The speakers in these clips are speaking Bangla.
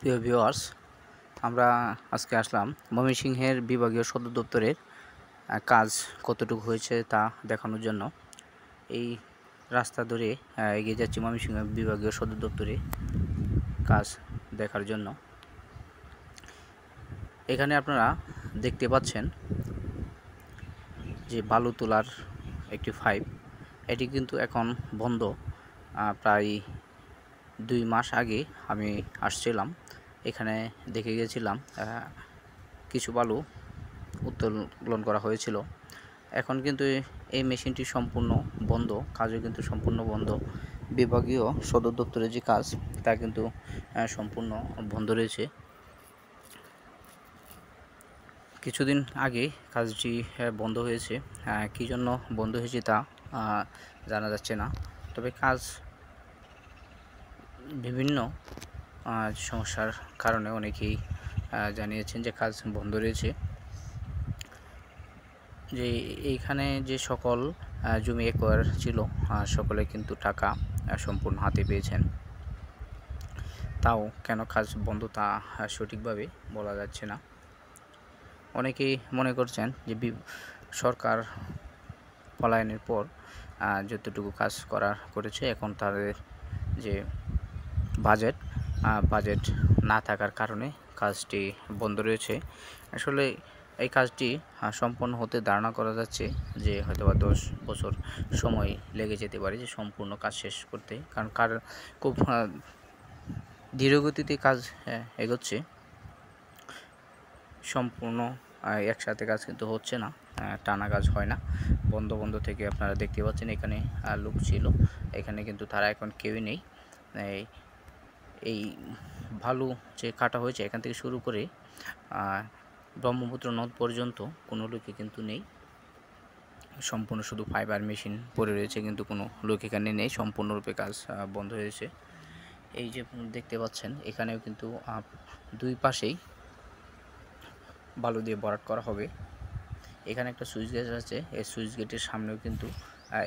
প্রিয় ভিউয়ার্স, আমরা আজকে আসলাম ময়মনসিংহের বিভাগীয় সদর দপ্তরের কাজ কতটুকু হয়েছে তা দেখানোর জন্য। এই রাস্তা ধরে এগিয়ে যাচ্ছি ময়মনসিংহ বিভাগীয় সদর দপ্তরে কাজ দেখার জন্য। এখানে আপনারা দেখতে পাচ্ছেন যে বালু তোলার একটি পাইপ, এটি কিন্তু এখন বন্ধ। প্রায় 2 মাস আগে আমি আসছিলাম, এখানে দেখে গেছিলাম কিছু বালু উত্তোলন করা হয়েছিল। এখন কিন্তু এই মেশিনটি সম্পূর্ণ বন্ধ, কাজও কিন্তু সম্পূর্ণ বন্ধ। বিভাগীয় সদর দপ্তরের যে কাজ তা কিন্তু সম্পূর্ণ বন্ধ রয়েছে। কিছুদিন আগে কাজটি বন্ধ হয়েছে, কী জন্য বন্ধ হয়েছে তা জানা যাচ্ছে না। তবে কাজ বিভিন্ন সমস্যার কারণে অনেকেই জানিয়েছেন যে কাজ বন্ধ রয়েছে। যে এইখানে যে সকল জমি একোয়ার ছিল সকলে কিন্তু টাকা সম্পূর্ণ হাতে পেয়েছেন। তাও কেন কাজ বন্ধ তা সঠিকভাবে বলা যাচ্ছে না। অনেকেই মনে করছেন যে সরকার পলায়নের পর যতটুকু কাজ করেছে, এখন তাদের যে বাজেট না থাকার কারণে কাজটি বন্ধ রয়েছে। আসলে এই কাজটি সম্পন্ন হতে ধারণা করা যাচ্ছে যে হয়তোবা 10 বছর সময় লেগে যেতে পারে যে সম্পূর্ণ কাজ শেষ করতে, কারণ খুব ধীরগতিতে কাজ এগোচ্ছে। সম্পূর্ণ একসাথে কাজ কিন্তু হচ্ছে না, টানা কাজ হয় না। বন্ধ থেকে আপনারা দেখতে পাচ্ছেন এখানে লোক ছিল, এখানে কিন্তু তারা এখন কেউই নেই। এই ভালু যে কাটা হয়েছে এখান থেকে শুরু করে ব্রহ্মপুত্র নদ পর্যন্ত কোনো লোকই কিন্তু নেই। সম্পূর্ণ শুধু ফাইবার মেশিন পড়ে রয়েছে, কিন্তু কোনো লোক এখানে নেই। সম্পূর্ণরূপে কাজ বন্ধ হয়েছে। এই যে দেখতে পাচ্ছেন এখানেও কিন্তু 2 পাশেই বালু দিয়ে ভরাট করা হবে। এখানে একটা সুইচ গেট আছে, এই সুইচ গেটের সামনেও কিন্তু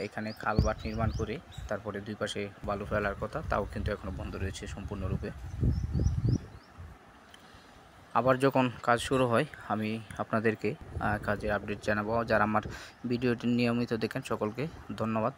এখানে কালভার্ট নির্মাণ করে তারপরে 2 পাশে বালু ফেলার কথা, তাও কিন্তু এখনও বন্ধ রয়েছে সম্পূর্ণরূপে। আবার যখন কাজ শুরু হয় আমি আপনাদেরকে কাজের আপডেট জানাবো। যারা আমার ভিডিওটি নিয়মিত দেখেন সকলকে ধন্যবাদ।